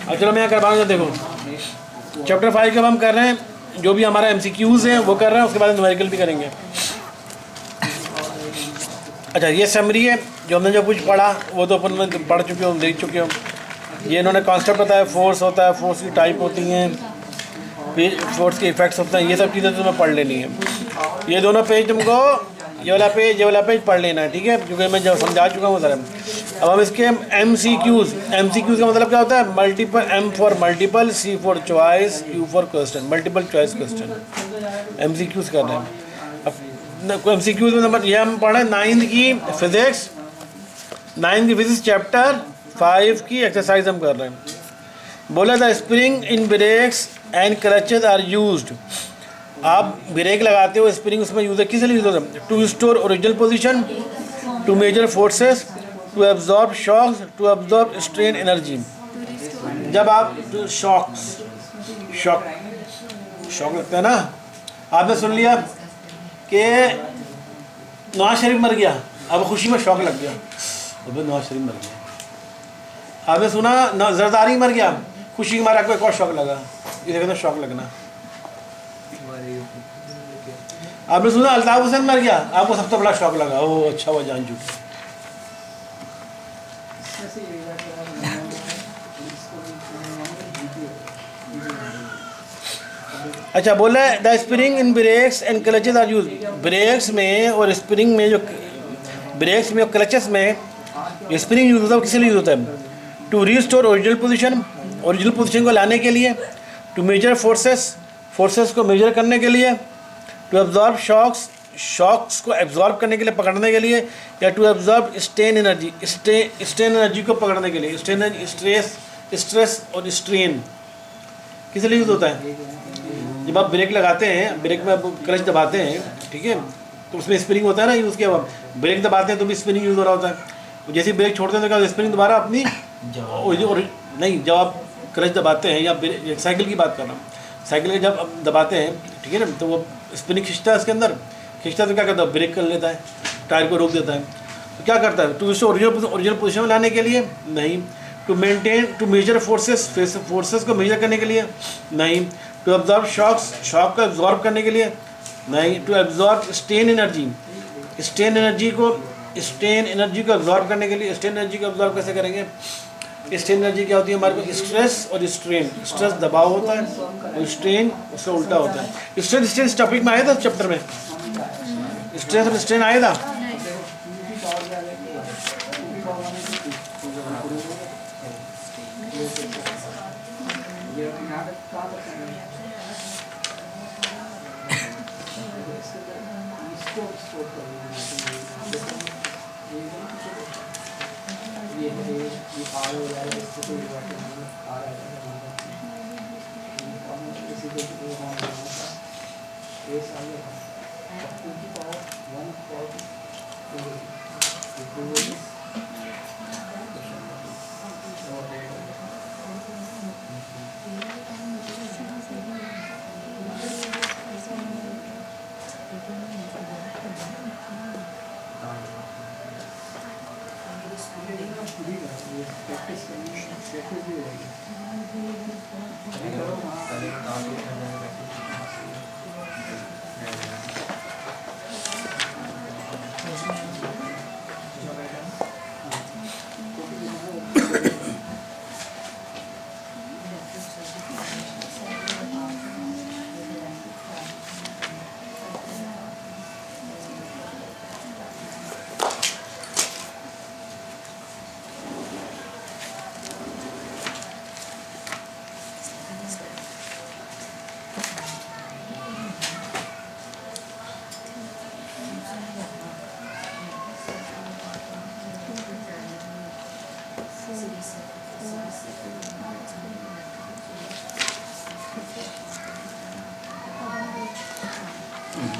अब चलो मैं यहाँ करवा रहा हूँ, देखो चैप्टर 5 के अब हम कर रहे हैं, जो भी हमारा MCQs है वो कर रहे हैं, उसके बाद न्यूमेरिकल भी करेंगे। अच्छा ये समरी है, जो हमने जो कुछ पढ़ा वो तो अपन पढ़ चुके हो, देख चुके हो। ये इन्होंने कॉन्सेप्ट बताया, फोर्स होता है, फोर्स की टाइप होती हैं, फोर्स के इफेक्ट्स होते हैं, ये सब चीज़ें तुम्हें पढ़ लेनी है। ये दोनों पेज तुमको, ये वाला पेज पढ़ लेना है, ठीक है, क्योंकि मैं जब समझा चुका हूँ सर। अब हम इसके MCQs का मतलब क्या होता है? Multiple, M for multiple, C for choice, Q for question, multiple choice question MCQs कर रहे हैं। अब MCQs में नंबर ये हम पढ़े 9th की फिजिक्स, 9th की फिजिक्स चैप्टर 5 की एक्सरसाइज हम कर रहे हैं। बोला था spring in brakes and clutches are used. आप ब्रेक लगाते हो, स्प्रिंग उसमें यूज है, किस लिए यूज होता है? To store original position, to measure forces, to absorb shocks, to absorb strain energy. जब आप शॉक लगता है ना, आपने सुन लिया कि नवाज शरीफ मर गया, अब खुशी में शौक लग गया, अब नवाज शरीफ मर गया। आपने सुना जरदारी मर गया, खुशी के मारे आपको एक और शौक लगा, इसे कहते हैं शौक लगना। आपने सुना अल्ताफ हुसैन मर गया, आपको सबसे बड़ा शौक लगा, ओ अच्छा वो जान चुकी। अच्छा बोला the spring in brakes and clutches are use. Brakes में और स्प्रिंग में, जो ब्रेक्स में और क्लचेस में स्प्रिंग यूज होता है, किस लिए यूज होता है? टू रिस्टोर ओरिजिनल पोजीशन को लाने के लिए, टू मेजर फोर्सेस को मेजर करने के लिए, टू एब्जॉर्ब शॉक्स को एब्जॉर्ब करने के लिए, पकड़ने के लिए, या टू एब्जॉर्ब स्ट्रेन एनर्जी को पकड़ने के लिए। स्ट्रेस और स्ट्रेन किस लिए यूज होता है? जब आप ब्रेक लगाते हैं, ब्रेक में आप क्लच दबाते हैं, ठीक है, तो उसमें स्प्रिंग होता है ना यूज़ किया हुआ। ब्रेक दबाते हैं तो भी स्प्रिंग यूज़ हो रहा होता है। जैसे ब्रेक छोड़ते हैं तो क्या स्प्रिंग दोबारा अपनी नहीं, जब आप क्लच दबाते हैं, या साइकिल की बात कर रहा हूँ, साइकिल के जब आप दबाते हैं, ठीक है ना, तो वो स्प्रिंग खींचता है, इसके अंदर खींचता है तो क्या करता है? ब्रेक कर लेता है, टायर को रोक देता है। तो क्या करता है? टू इसको ओरिजिनल पोजिशन में लाने के लिए नहीं, टू मेजर फोर्सेस को मेजर करने के लिए नहीं, टू एब्जॉर्ब शॉक को एब्जॉर्ब करने के लिए नहीं, टू एब्जॉर्ब स्ट्रेन एनर्जी को एब्जॉर्ब करने के लिए। स्ट्रेन एनर्जी को एब्जॉर्ब कैसे करेंगे? स्ट्रेन एनर्जी क्या होती है हमारे पास? स्ट्रेस और स्ट्रेन। स्ट्रेस दबाव होता है और स्ट्रेन उससे उल्टा होता है। स्ट्रेन टॉपिक में आया था चैप्टर में, स्ट्रेस और स्ट्रेन आया था।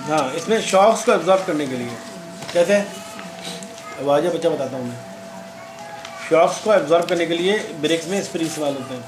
हाँ, इसमें शॉक्स को एब्जॉर्ब करने के लिए कैसे आवाज़ बच्चा बताता हूँ मैं। शॉक्स को एब्जॉर्ब करने के लिए ब्रेक्स में स्प्रिंग इस्तेमाल होते हैं।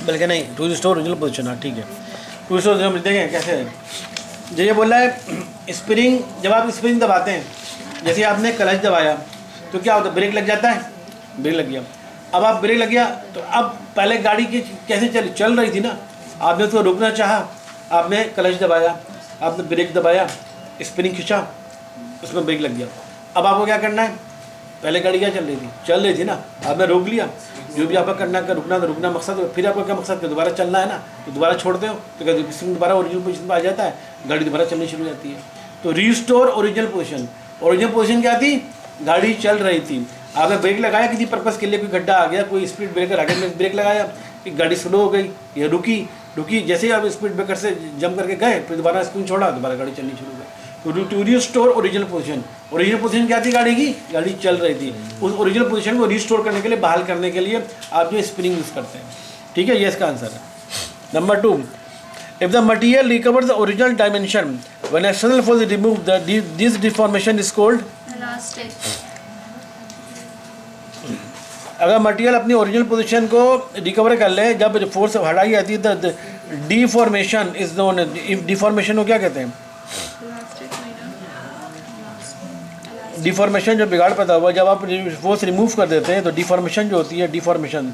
बल्कि नहीं, टू रिस्टोर ओरिजिनल पोजीशन। हाँ ठीक है, टू रिस्टोर हम देखें कैसे है। जो ये बोल रहा है स्प्रिंग, जब आप स्प्रिंग दबाते हैं, जैसे आपने क्लच दबाया तो क्या होता है, ब्रेक लग जाता है, ब्रेक लग गया। अब आप ब्रेक लग गया तो अब पहले गाड़ी की कैसे चल रही थी ना, आपने उसको रोकना चाहा, आपने क्लच दबाया, आपने ब्रेक दबाया, स्प्रिंग खींचा, उसमें ब्रेक लग गया। अब आपको क्या करना है, पहले गाड़ी क्या चल रही थी ना, आपने रोक लिया। जो भी आपका करना का रुकना मकसद है, फिर आपका क्या मकसद है, दोबारा चलना है ना, तो दोबारा छोड़ते हो तो स्प्रिंग दोबारा ओरिजिनल पोजीशन पर आ जाता है, गाड़ी दोबारा चलनी शुरू हो जाती है। तो restore original position, original position क्या थी, गाड़ी चल रही थी, आपने ब्रेक लगाया किसी पर्पज़ के लिए, कोई गड्ढा आ गया, कोई स्पीड ब्रेकर आ गया, में ब्रेक लगाया, कि गाड़ी स्लो हो गई या रुकी, जैसे ही आप स्पीड ब्रेकर से जंप करके गए, फिर दोबारा स्प्रिंग छोड़ा, दोबारा गाड़ी चलनी शुरू हो गई। तो टू रीस्टोर ओरिजिनल पोजीशन क्या थी, गाड़ी चल रही थी, उस ओरिजिनल पोजीशन को रीस्टोर करने के लिए, बहाल करने के लिए आप जो स्प्रिंग यूज़ करते हैं। ठीक है, ये इसका आंसर है। Number 2, if the material recover the original dimension when external force remove this deformation is called elastic. अगर मटेरियल अपनी ओरिजिनल पोजीशन को रिकवर कर ले, जब फोर्स हटाई जाती है तो डिफॉर्मेशन इज नोन। डिफॉर्मेशन को क्या कहते हैं, डिफॉर्मेशन जो बिगाड़ पैदा हुआ, जब आप फोर्स रिमूव कर देते हैं तो डिफॉर्मेशन जो होती है, डिफॉर्मेशन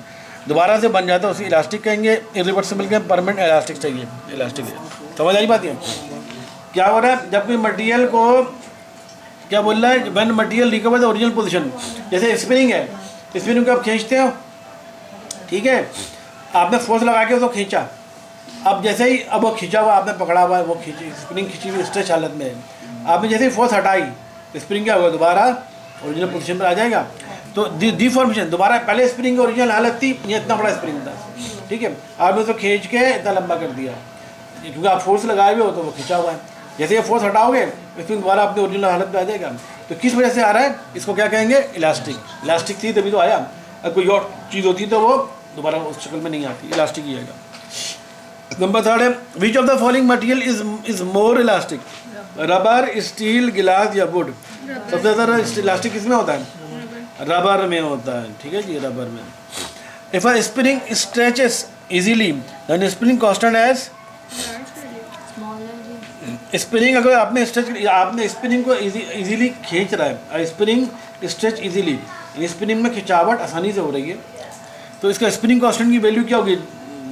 दोबारा से बन जाता है, उसे इलास्टिक कहेंगे, इरिवर्सिबल के परमानेंट इलास्टिक चाहिए, इलास्टिक है। समझ आई बात है। क्या हो रहा है, जब कोई मटेरियल को क्या बोल रहा है, when material recover the original position, जैसे स्प्रिंग है, स्प्रिंग को आप खींचते हो, ठीक है, आपने फोर्स लगा के उसको खींचा, अब जैसे ही अब वो खींचा हुआ, आपने पकड़ा हुआ है, वो खींची, स्प्रिंग खींची हुई स्ट्रेच हालत में है, आपने जैसे ही फोर्स हटाई, स्प्रिंग क्या होगा, दोबारा ओरिजिनल पोजीशन पर आ जाएगा। तो डिफॉर्मेशन दोबारा, पहले स्प्रिंग की ओरिजिनल हालत थी, ये इतना बड़ा स्प्रिंग था, ठीक है, आपने उसको खींच के इतना लंबा कर दिया, क्योंकि आप फोर्स लगाए हुए हो तो वो खींचा हुआ है, जैसे ये फोर्स हटाओगे स्प्रिंग दोबारा अपनी ओरिजिनल हालत में आ जाएगा। तो किस वजह से आ रहा है, इसको क्या कहेंगे, इलास्टिक। इलास्टिक थी तभी तो आया, अगर कोई और चीज़ होती तो वो दोबारा उस शक्ल में नहीं आती, इलास्टिक ही आएगा। नंबर 3 है, which of the following material is more elastic, rubber, steel, गिलास या वुड। सबसे ज़्यादा इलास्टिक किस में होता है, रबर में होता है, ठीक है जी, रबर में। If a spring stretches easily then spring constant as, spring अगर आपने स्प्रिंग को इजीली खींच रहा है, स्प्रिंग स्ट्रेच इजीली, स्प्रिंग में खिंचावट आसानी से हो रही है, तो इसका स्प्रिंग कांस्टेंट की वैल्यू क्या होगी,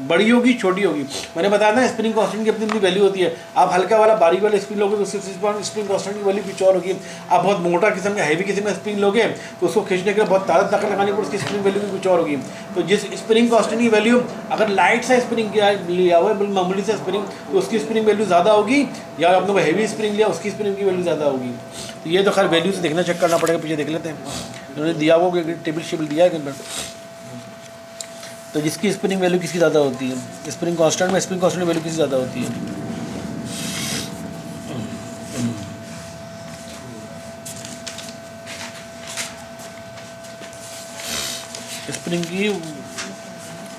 बड़ी होगी, छोटी होगी। मैंने बताया ना स्प्रिंग कांस्टेंट की अपनी अपनी वैल्यू होती है। आप हल्का वाला बारीक वाला स्प्रिंग लोगे तो उसकी स्प्रिंग कांस्टेंट की वैल्यू कुछ और होगी। आप बहुत मोटा किस्म का हैवी किस्म का स्प्रिंग लोगे तो उसको खींचने के लिए बहुत ताकत लगानी पड़े, उसकी स्प्रिंग वैल्यू भी कुछ और होगी। तो जिस स्प्रिंग कांस्टेंट की वैल्यू अगर लाइट सा स्प्रिंग लिया हुआ है, मामूली सा स्प्रिंग, तो उसकी स्प्रिंग वैल्यू ज़्यादा होगी, या आपने हैवी स्प्रिंग लिया उसकी स्प्रिंग की वैल्यू ज़्यादा होगी। तो ये तो खैर वैल्यू से देखना, चेक करना पड़ेगा, पीछे देख लेते हैं, उन्होंने दिया वो टेबल शेबल दिया है, तो जिसकी स्प्रिंग वैल्यू किसकी ज़्यादा होती है, स्प्रिंग कांस्टेंट में स्प्रिंग कांस्टेंट वैल्यू किसकी ज़्यादा होती है। स्प्रिंग की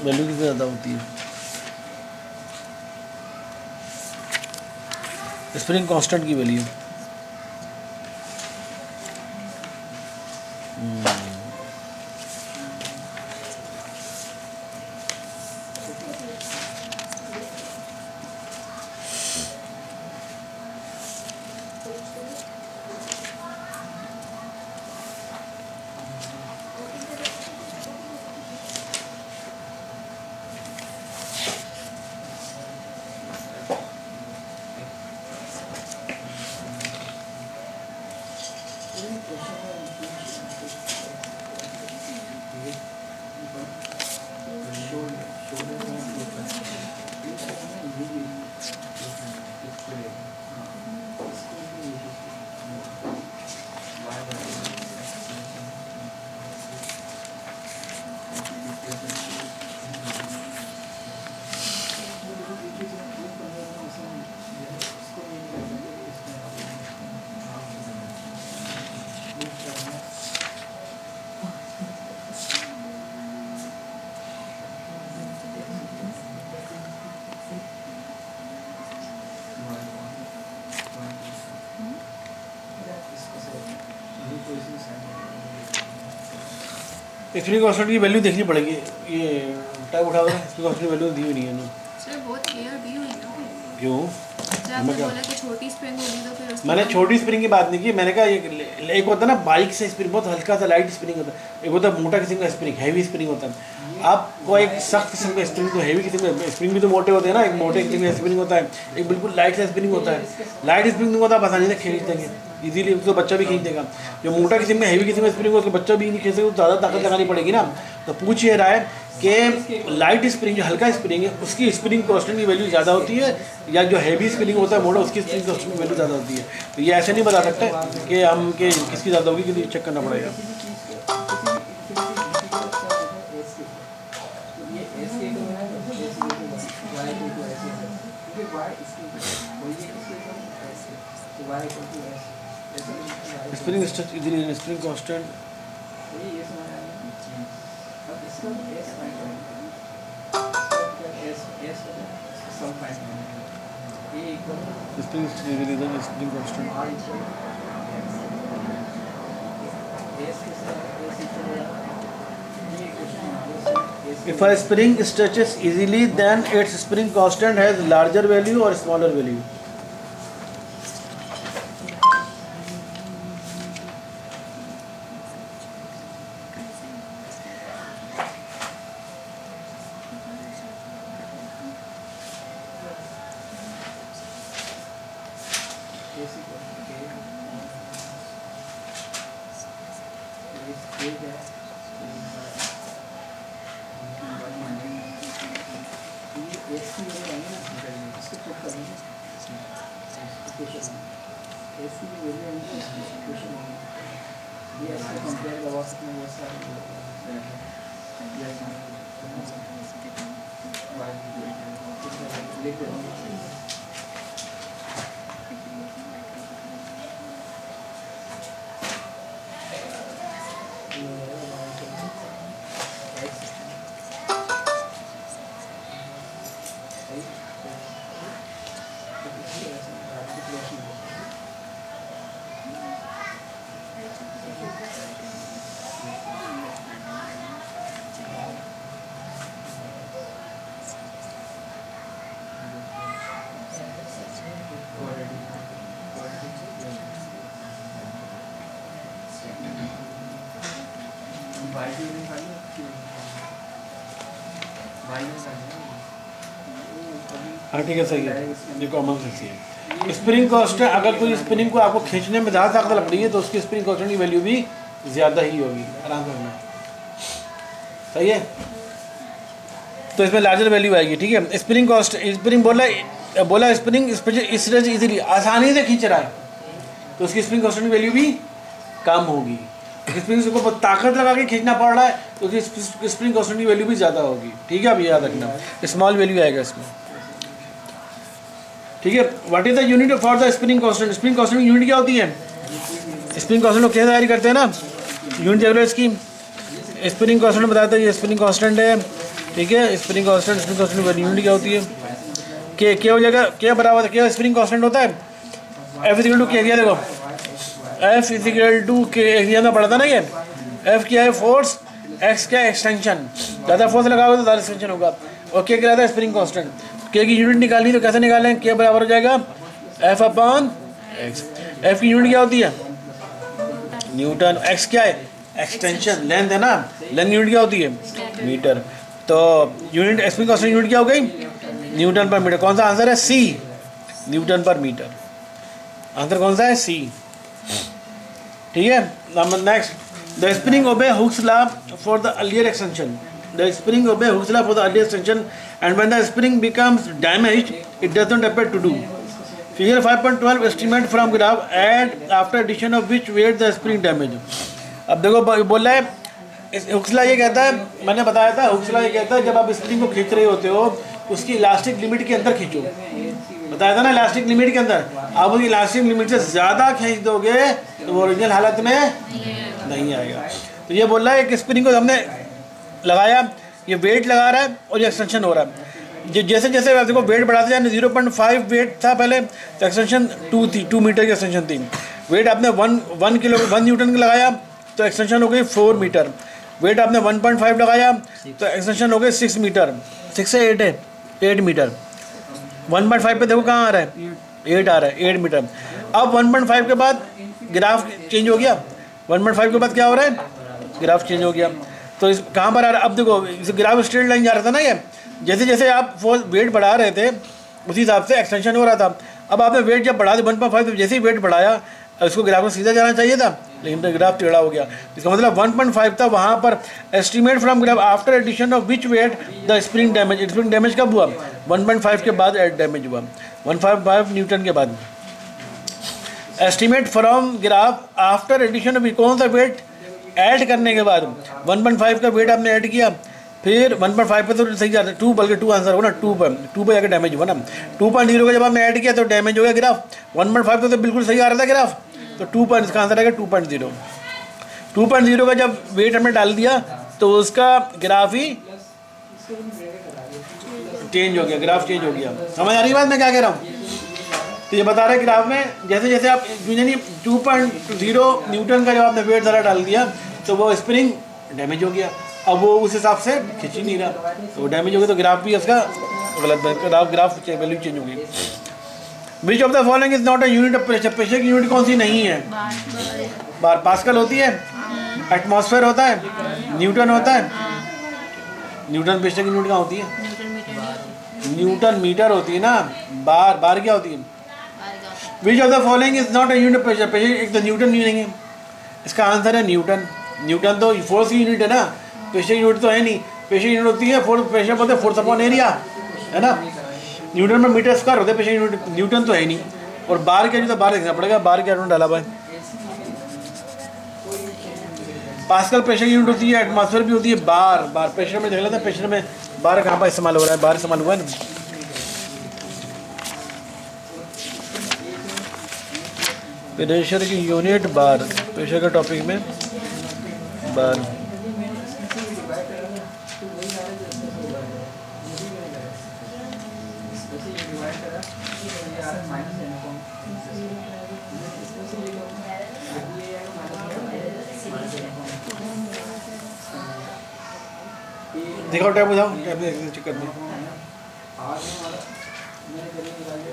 वैल्यू किसकी ज़्यादा होती है, स्प्रिंग कांस्टेंट की वैल्यू। स्प्रिंग कांस्टेंट की वैल्यू देखनी पड़ेगी। ये टाइप उठा दो, स्प्रिंग कांस्टेंट की वैल्यू दी हुई नहीं है ना। सर बहुत क्लियर दी हुई ना। क्यों? जब आपने बोला कि छोटी स्प्रिंग होगी तो फिर उसकी मैंने छोटी स्प्रिंग की बात नहीं की, मैंने कहा एक होता है ना बाइक से स्प्रिंग, बहुत हल्का सा लाइट स्प्रिंग होता है, एक होता है मोटा किस्म का स्प्रिंग, हैवी स्प्रिंग होता है। आपको एक सख्त किस्म का स्प्रिंग, तो हैवी किस्म का स्प्रिंग भी तो मोटे होते हैं ना, एक मोटे किस्म का स्प्रिंग होता है, एक बिल्कुल लाइट सा स्प्रिंग होता है। लाइट स्प्रिंग होता है आप आसानी से खींच देंगे इजीली, उसको बच्चा भी खींच देगा। जो मोटा किस्म में हैवी किस्म का स्प्रिंग हो उसको बच्चा भी नहीं खींच सकेगा, ज़्यादा ताकत लगानी पड़ेगी ना। तो पूछ ये रहा है कि लाइट स्प्रिंग जो हल्का स्प्रिंग है उसकी स्प्रिंग कांस्टेंट की वैल्यू ज़्यादा होती है, या जो हैवी स्प्रिंग होता है मोटा उसकी स्प्रिंग कांस्टेंट की वैल्यू ज़्यादा होती है। तो ये ऐसे नहीं बता सकते कि हम कि किसकी ज़्यादा होगी, कि चेक करना पड़ेगा। Spring spring constant spring constant If a spring stretches easily, then its spring constant has larger value or smaller value. हाँ ठीक है, सही है, ये कॉमन सेंस है। स्प्रिंग कांस्टेंट, अगर कोई स्प्रिंग को आपको खींचने में ज़्यादा ताकत लग रही है तो उसकी स्प्रिंग कांस्टेंट की वैल्यू भी ज़्यादा ही होगी। आराम से, सही है। तो इसमें लार्जर वैल्यू आएगी, ठीक है। स्प्रिंग कांस्ट, स्प्रिंग बोला स्प्रिंग इस तरह से इजीली आसानी से खींच रहा है तो उसकी स्प्रिंग कांस्टेंट की वैल्यू भी कम होगी। स्प्रिंग को ताकत लगा के खींचना पड़ रहा है तो उसकी स्प्रिंग कांस्टेंट की वैल्यू भी ज़्यादा होगी, ठीक है। अब याद रखना, स्मॉल वैल्यू आएगा इसमें, ठीक है। What is the unit for the spring constant? Spring constant की यूनिट क्या होती है? स्प्रिंग कांस्टेंट को क्या तैयारी करते हैं ना, यूनिट देख लो इसकी। स्प्रिंग कांस्टेंट बताते हैं, ये स्प्रिंग कांस्टेंट है, ठीक है। स्प्रिंग कांस्टेंट की यूनिट क्या होती है? के क्या हो जाएगा, क्या बराबर, क्या स्प्रिंग कांस्टेंट होता है? एफ इज इक्वल टू के, एरिया देखो, एफ इज इक्वल टू के, एरिया में पढ़ा था ना ये। एफ क्या है? फोर्स, एक्स क्या है? एक्सटेंशन। ज़्यादा फोर्स लगाओगे तो ज़्यादा एक्सटेंशन होगा। और के क्या रहता है? Spring constant. के की यूनिट निकालनी तो कैसे निकालें? के बराबर हो जाएगा एफ अपॉन एक्स। एफ की यूनिट क्या होती है? न्यूटन। एक्स क्या है? एक्सटेंशन, लेंथ है ना, लेंथ यूनिट क्या होती है? मीटर। तो यूनिट स्प्रिंग कांस्टेंट यूनिट क्या हो गई? Newton per metre. कौन सा आंसर है? C, newton per meter. Answer कौन सा है? सी, ठीक है। Number next, the spring obey Hooke's law for the earlier extension. The spring obey Hooke's law for the earlier extension, and when the spring becomes damaged, it does not appear to do. Figure 5.12 estimate from graph and after addition of which weight the spring damage. अब देखो बोल रहा है Hooke's law ये कहता है, मैंने बताया था हुक्स लॉ ये कहता है जब आप स्प्रिंग को खींच रहे होते हो उसकी इलास्टिक लिमिट के अंदर खींचो, बताया था ना, इलास्टिक लिमिट के अंदर। आप उसकी इलास्टिक लिमिट से ज़्यादा खींच दोगे तो वो ओरिजिनल हालत में नहीं आएगा। तो ये बोल रहा है कि स्प्रिंग को हमने लगाया, ये वेट लगा रहा है और ये एक्सटेंशन हो रहा है। जैसे जैसे देखो वेट बढ़ाते जाए, 0.5 वेट था पहले तो एक्सटेंशन 2 थी, 2 मीटर की एक्सटेंशन थी। वेट आपने 1 न्यूटन का लगाया तो एक्सटेंशन हो गई 4 मीटर। वेट आपने 1.5 लगाया तो एक्सटेंशन हो गए 6 मीटर, 6 से 8 है, 8 मीटर। 1.5 पे देखो कहाँ आ रहा है, 8 आ रहा है, 8 मीटर। अब 1.5 के बाद ग्राफ चेंज हो गया, 1.5 के बाद क्या हो रहा है, ग्राफ चेंज हो गया। तो इस कहाँ पर आ रहा है, अब देखो इस ग्राफ स्ट्रेट लाइन जा रहा था ना, ये जैसे जैसे आप वेट बढ़ा रहे थे उसी हिसाब से एक्सटेंशन हो रहा था। अब आपने वेट जब बढ़ा दिया 1.5, तो जैसे ही वेट बढ़ाया इसको ग्राफ में सीधा जाना चाहिए था, लेकिन तो ग्राफ टेढ़ा हो गया। इसका मतलब 1.5 था, वहाँ पर estimate from graph after addition of which weight the spring damage. Spring damage कब हुआ, 1.5 के बाद डैमेज हुआ, 1.5 न्यूटन के बाद। Estimate from graph after addition of, कौन सा वेट ऐड करने के बाद, 1.5 का वेट आपने ऐड किया, फिर 1.5 पे तो सही जाता है, 2 बल्कि 2 आंसर हो ना, 2 पे जाकर डैमेज हुआ ना। 2.0 का जब आपने ऐड किया तो डैमेज हो गया ग्राफ, 1.5 तो बिल्कुल सही आ रहा था ग्राफ, तो 2 पॉइंट इसका आंसर आएगा 2.0। 2.0 का जब वेट हमने डाल दिया तो उसका ग्राफ ही चेंज हो गया, ग्राफ चेंज हो गया। समझ आ रही बात मैं क्या कह रहा हूँ? तो ये बता रहे ग्राफ में जैसे जैसे आप 2.0 न्यूटन का जब आपने वेट ज़रा डाल दिया तो वो स्प्रिंग डैमेज हो गया, अब वो उस हिसाब से खिंच ही नहीं रहा, तो वो डैमेज हो गया, तो ग्राफ भी उसका गलत, ग्राफ वैल्यू चेंज हो गई। Which of the following is not a unit of pressure, pressure की यूनिट कौन सी नहीं है, बार पास्कल होती है, एटमॉस्फेयर होता है, न्यूटन होता है। न्यूटन प्रेशर की यूनिट कहाँ होती है, न्यूटन मीटर होती है ना, बार क्या होती है। Which of the following is not a unit of pressure, pressure एक तो न्यूटन नहीं है, इसका आंसर है न्यूटन। न्यूटन तो फोर्स की यूनिट है ना, प्रेशर यूनिट तो है नहीं। प्रेशर यूनिट होती है फोर्स, प्रेशर बोलते हैं फोर्स अपॉन एरिया, है ना। न्यूटन में मीटर स्क्वायर होते हैं, प्रेशर यूनिट, न्यूटन तो है नहीं। और बार क्या, तो बार देखना पड़ेगा, बार क्या डाला भाई। पास्कल प्रेशर यूनिट होती है, एटमॉस्फेयर भी होती है, बार प्रेशर में देख लेते हैं, प्रेशर में बार कहाँ पर इस्तेमाल हो रहा है, बार इस्तेमाल हुआ है ना। प्रेशर की यूनिट बार, प्रेशर का टॉपिक में बार। देखो टैब बताओ, टैब चेक कर दो,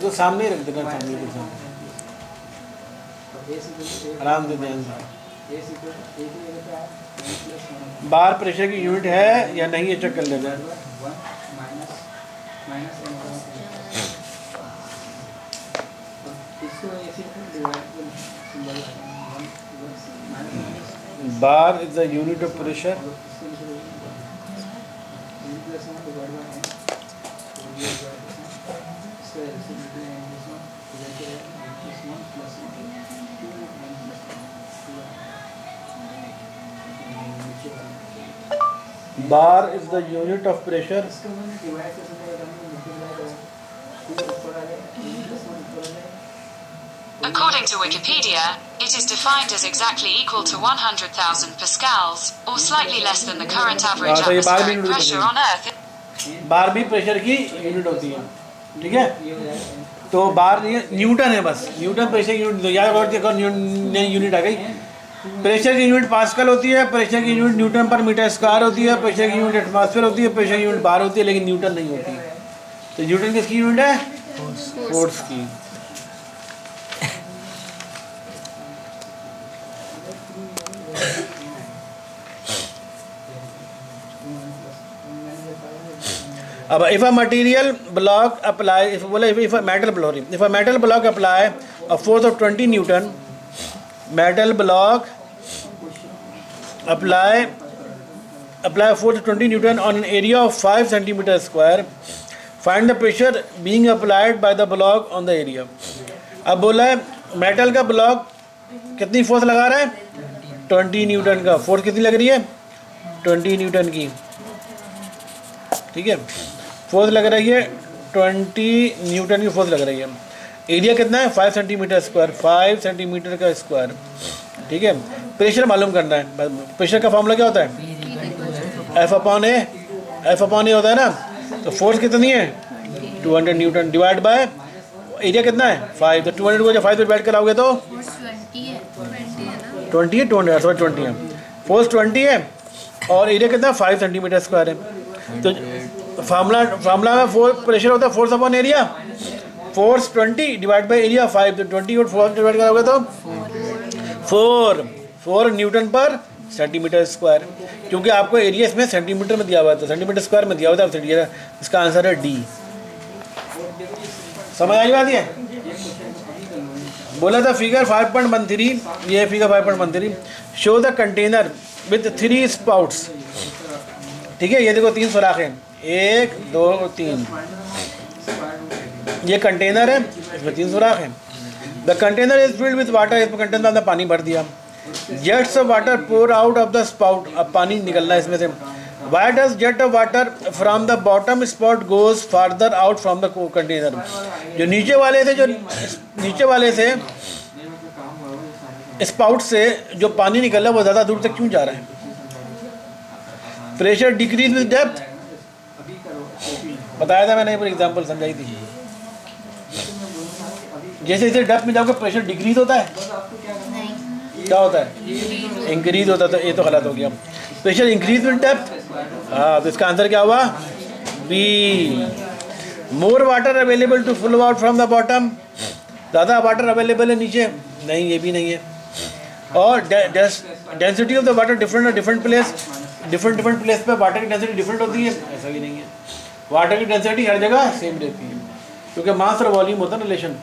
तो सामने ही रख देना, सामने के सामने आराम से ध्यान से। बार प्रेशर की यूनिट है या नहीं ये चेक कर लेना। Bar is the unit of pressure, bar is the unit of pressure, according to Wikipedia, it is defined as exactly equal to 100,000 pascals, or slightly less than the current average तो ये बार भी atmospheric pressure on Earth. बार भी pressure की unit होती है, ठीक है। तो बार ये न्यूटन है, बस न्यूटन प्रेशर की यूनिट, याद नई यूनिट आ गई। प्रेशर की यूनिट पास्कल होती है, प्रेशर की unit Newton per metre square होती है, प्रेशर की यूनिट एटमॉस्फेयर होती है, प्रेशर की यूनिट बार होती है, लेकिन न्यूटन नहीं होती। तो न्यूटन किसकी यूनिट है, फोर्स की। अब if a material block apply, if a metal block apply a force of 20 Newton, metal block apply a force of 20 Newton on an area of 5 centimeter square, find the pressure being applied by the block on the area। अब बोला है metal का block कितनी force लगा रहा है, 20 Newton का। Force कितनी लग रही है, 20 न्यूटन की, ठीक है। फोर्स लग रही है 20 न्यूटन की फोर्स लग रही है। एरिया कितना है, 5 सेंटीमीटर स्क्वायर, 5 सेंटीमीटर का स्क्वायर, ठीक है। प्रेशर मालूम करना है। प्रेशर का फॉर्मूला क्या होता है, एफ अपॉन ए होता है ना। तो फोर्स कितनी है, 200 न्यूटन डिवाइड बाय एरिया कितना है, 5। तो 200 को जब 5 पे डिवाइड कराओगे तो 20 है, 200 है, फोर्स 20 है और एरिया कितना 5 सेंटीमीटर स्क्वायर है। तो फार्मूला में प्रेशर होता है force upon area, force 20 divide by area 5, तो 20 और 4 डिवाइड करोगे तो 4 न्यूटन पर सेंटीमीटर स्क्वायर, क्योंकि आपको एरिया इसमें सेंटीमीटर में दिया हुआ था, सेंटीमीटर स्क्वायर में दिया हुआ था, इसका आंसर है डी। समझ आई बात ये? बोला था फिगर 5.13, ये figure 5.13, show the container with 3 sprouts. ठीक है, ये देखो 3 सुराख हैं, 1 2 3, ये कंटेनर है, इसमें 3 सुराख हैं। The container is filled with water, इसमें कंटेनर में पानी भर दिया। Jets of water pour out of the spout, अब पानी निकलना है इसमें से। Why does jet of water from the bottom spot goes farther out from the container, जो नीचे वाले से स्पाउट से जो पानी निकल रहा है वो ज़्यादा दूर तक क्यों जा रहा है? प्रेशर डिक्रीज विद डेप्थ, बताया था मैंने, एक एग्जांपल समझाई थी। जैसे जैसे डेप्थ में जाओगे प्रेशर डिक्रीज होता है, क्या होता है? इंक्रीज होता है। तो ये तो गलत हो गया, प्रेशर इंक्रीज विद डेप्थ। हाँ, तो इसका आंसर क्या हुआ? B. More water available to flow out from the bottom, ज़्यादा वाटर अवेलेबल है नीचे, नहीं ये भी नहीं है। और density of the water different place पे वाटर की डेंसिटी डिफरेंट होती है, ऐसा भी नहीं है। वाटर की डेंसिटी हर जगह सेम रहती है, क्योंकि मास और वॉल्यूम होता है रिलेशन।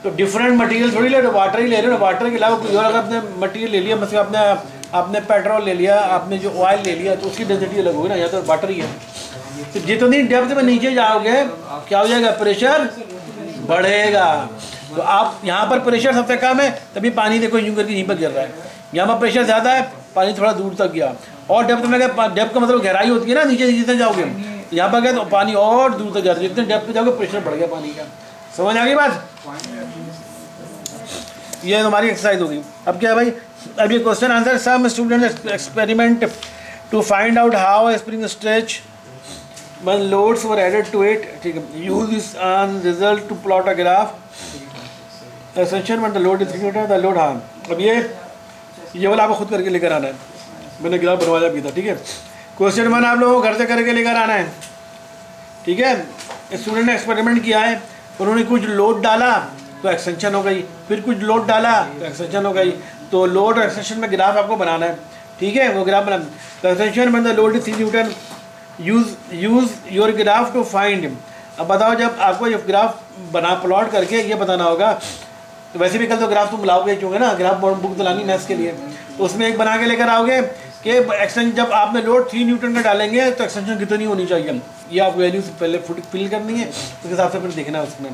तो डिफरेंट मटेरियल थोड़ी ले रहे हो, वाटर ही ले रहे हो, वाटर के अलावा कोई और अगर आपने मटेरियल ले लिया, मतलब आपने पेट्रोल ले लिया, आपने जो ऑयल ले लिया, तो उसकी डेंसिटी अलग होगी ना, या तो वाटर ही है। तो जितनी डेप्थ में नीचे जाओगे क्या हो जाएगा? प्रेशर बढ़ेगा। तो आप यहाँ पर प्रेशर सबसे कम है, तभी पानी देखो यूँ करके यहीं पर गिर रहा है। यहाँ पर प्रेशर ज़्यादा है, पानी थोड़ा दूर तक गया। और डेप्थ में गया, डेप्थ का मतलब गहराई होती है ना, नीचे जितने जाओगे, तो यहाँ पर गया तो पानी और दूर तक जाता है, जितने डेप्थ में जाओगे प्रेशर बढ़ गया पानी का। समझ आ गई बात? ये हमारी एक्सरसाइज होगी। अब क्या है भाई, अब ये question answer, some student experiment to find out how spring stretch when loads were added to it, ठीक है, use this on result to plot a graph, ascension when the load is 3 Newton, the load, हाँ। अब ये वाला आपको खुद करके लेकर आना है, मैंने ग्राफ बनवाया भी था। ठीक है, क्वेश्चन 1 आप लोगों को घर से करके लेकर आना है। ठीक है, स्टूडेंट ने एक्सपेरिमेंट किया है, उन्होंने कुछ लोड डाला तो एक्सटेंशन हो गई, फिर कुछ लोड डाला तो एक्सटेंशन हो गई। तो लोड और एक्सटेंशन में ग्राफ आपको बनाना है। ठीक है, वो ग्राफ बनाना, तो extension when the load is 3 Newton, use your graph to find. अब बताओ, जब आपको ये ग्राफ बना प्लॉट करके ये बताना होगा, तो वैसे भी कल तो ग्राफ तुम लाओगे चूँगे ना, ग्राफ बुक तो लानी मैथ्स के लिए, तो उसमें एक बना के लेकर आओगे कि एक्सटेंशन जब आपने लोड 3 न्यूटन का डालेंगे तो एक्सटेंशन कितनी होनी चाहिए, ये आप वैल्यू पहले फिल करनी है, उसके हिसाब से फिर देखना है उसमें।